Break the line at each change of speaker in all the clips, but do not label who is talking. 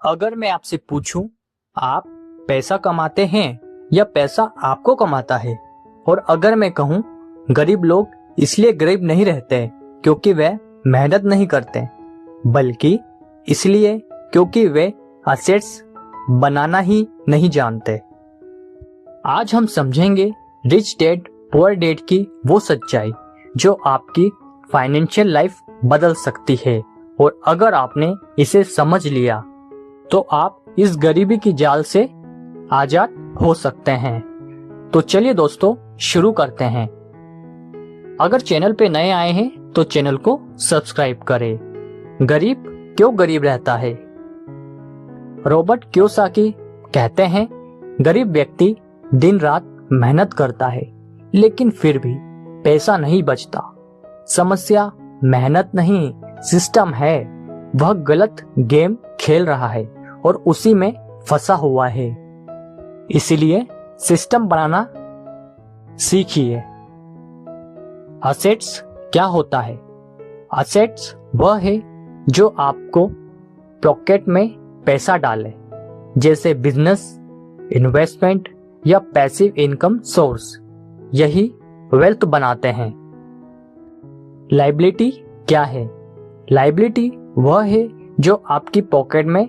अगर मैं आपसे पूछूं, आप पैसा कमाते हैं या पैसा आपको कमाता है? और अगर मैं कहूं, गरीब लोग इसलिए गरीब नहीं रहते क्योंकि वे मेहनत नहीं करते, बल्कि इसलिए क्योंकि वे असेट्स बनाना ही नहीं जानते। आज हम समझेंगे रिच डैड पुअर डैड की वो सच्चाई जो आपकी फाइनेंशियल लाइफ बदल सकती है। और अगर आपने इसे समझ लिया तो आप इस गरीबी की जाल से आजाद हो सकते हैं। तो चलिए दोस्तों, शुरू करते हैं। अगर चैनल पे नए आए हैं तो चैनल को सब्सक्राइब करें। गरीब क्यों गरीब रहता है? रॉबर्ट कियोसाकी कहते हैं, गरीब व्यक्ति दिन रात मेहनत करता है लेकिन फिर भी पैसा नहीं बचता। समस्या मेहनत नहीं, सिस्टम है। वह गलत गेम खेल रहा है और उसी में फंसा हुआ है। इसलिए सिस्टम बनाना सीखिए। असेट्स क्या होता है? असेट्स वह है जो आपको पॉकेट में पैसा डाले, जैसे बिजनेस, इन्वेस्टमेंट या पैसिव इनकम सोर्स। यही वेल्थ बनाते हैं। लायबिलिटी क्या है? लायबिलिटी वह है जो आपकी पॉकेट में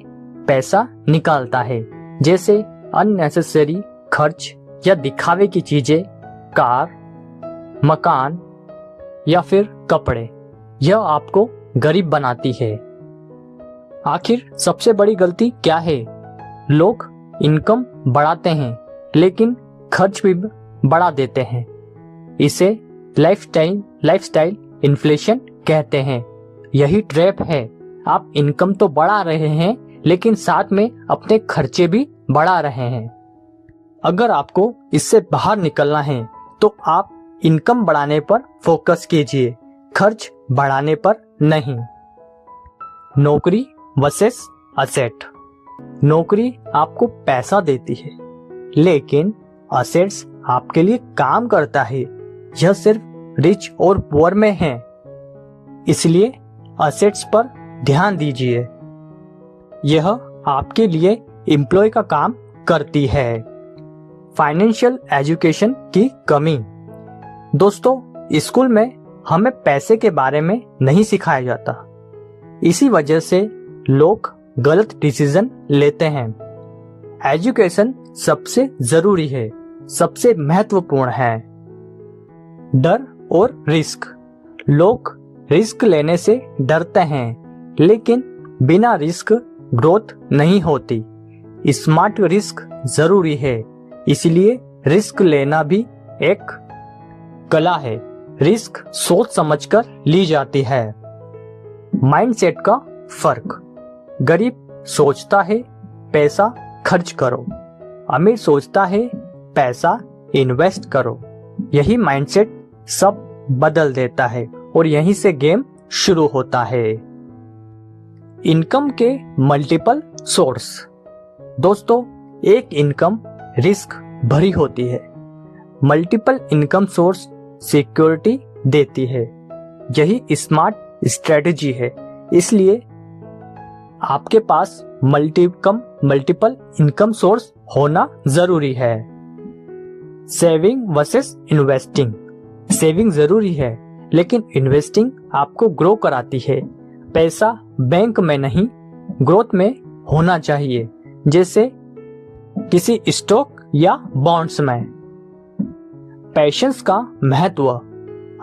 पैसा निकालता है, जैसे अननेसेसरी खर्च या दिखावे की चीजें, कार, मकान या फिर कपड़े। यह आपको गरीब बनाती है। आखिर सबसे बड़ी गलती क्या है? लोग इनकम बढ़ाते हैं लेकिन खर्च भी बढ़ा देते हैं। इसे लाइफस्टाइल इन्फ्लेशन कहते हैं। यही ट्रैप है। आप इनकम तो बढ़ा रहे हैं लेकिन साथ में अपने खर्चे भी बढ़ा रहे हैं। अगर आपको इससे बाहर निकलना है तो आप इनकम बढ़ाने पर फोकस कीजिए, खर्च बढ़ाने पर नहीं। नौकरी वर्सेस असेट। नौकरी आपको पैसा देती है लेकिन असेट्स आपके लिए काम करता है। यह सिर्फ रिच और पुअर में है। इसलिए असेट्स पर ध्यान दीजिए। यह आपके लिए एम्प्लॉय का काम करती है। फाइनेंशियल एजुकेशन की कमी। दोस्तों, स्कूल में हमें पैसे के बारे में नहीं सिखाया जाता। इसी वजह से लोग गलत डिसीजन लेते हैं। एजुकेशन सबसे जरूरी है, सबसे महत्वपूर्ण है। डर और रिस्क। लोग रिस्क लेने से डरते हैं लेकिन बिना रिस्क ग्रोथ नहीं होती। स्मार्ट रिस्क जरूरी है, इसलिए रिस्क लेना भी एक कला है। रिस्क सोच समझकर ली जाती है। माइंडसेट का फर्क। गरीब सोचता है पैसा खर्च करो, अमीर सोचता है पैसा इन्वेस्ट करो। यही माइंडसेट सब बदल देता है और यहीं से गेम शुरू होता है। इनकम के मल्टीपल सोर्स। दोस्तों, एक इनकम रिस्क भरी होती है। मल्टीपल इनकम सोर्स सिक्योरिटी देती है। यही स्मार्ट स्ट्रेटजी है। इसलिए आपके पास मल्टीपल इनकम सोर्स होना जरूरी है। Saving versus investing. सेविंग जरूरी है लेकिन इन्वेस्टिंग आपको ग्रो कराती है। पैसा बैंक में नहीं, ग्रोथ में होना चाहिए, जैसे किसी स्टॉक या बॉन्ड्स में। पैशंस का महत्व।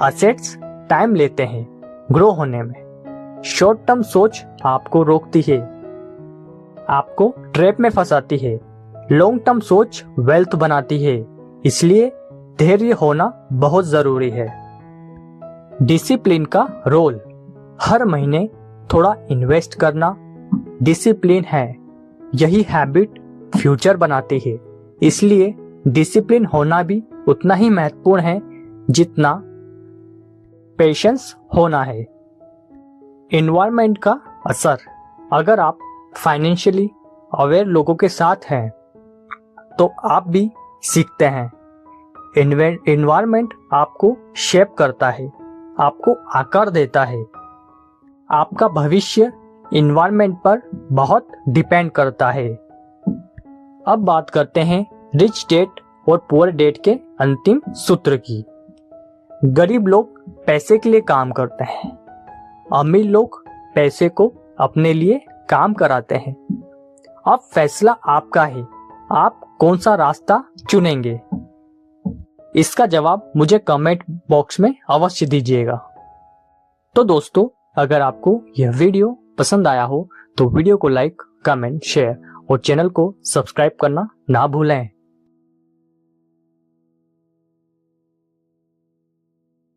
असेट्स टाइम लेते हैं ग्रो होने में। शॉर्ट टर्म सोच आपको रोकती है, आपको ट्रैप में फंसाती है। लॉन्ग टर्म सोच वेल्थ बनाती है। इसलिए धैर्य होना बहुत जरूरी है। डिसिप्लिन का रोल। हर महीने थोड़ा इन्वेस्ट करना डिसिप्लिन है। यही हैबिट फ्यूचर बनाती है। इसलिए डिसिप्लिन होना भी उतना ही महत्वपूर्ण है जितना पेशेंस होना है। एनवायरनमेंट का असर। अगर आप फाइनेंशियली अवेयर लोगों के साथ हैं तो आप भी सीखते हैं। एनवायरनमेंट आपको शेप करता है, आपको आकार देता है। आपका भविष्य इन्वायरमेंट पर बहुत डिपेंड करता है। अब बात करते हैं रिच डैड और पुअर डैड के अंतिम सूत्र की। गरीब लोग पैसे के लिए काम करते हैं, अमीर लोग पैसे को अपने लिए काम कराते हैं। अब फैसला आपका है, आप कौन सा रास्ता चुनेंगे। इसका जवाब मुझे कमेंट बॉक्स में अवश्य दीजिएगा। तो दोस्तों, अगर आपको यह वीडियो पसंद आया हो तो वीडियो को लाइक, कमेंट, शेयर और चैनल को सब्सक्राइब करना ना भूलें।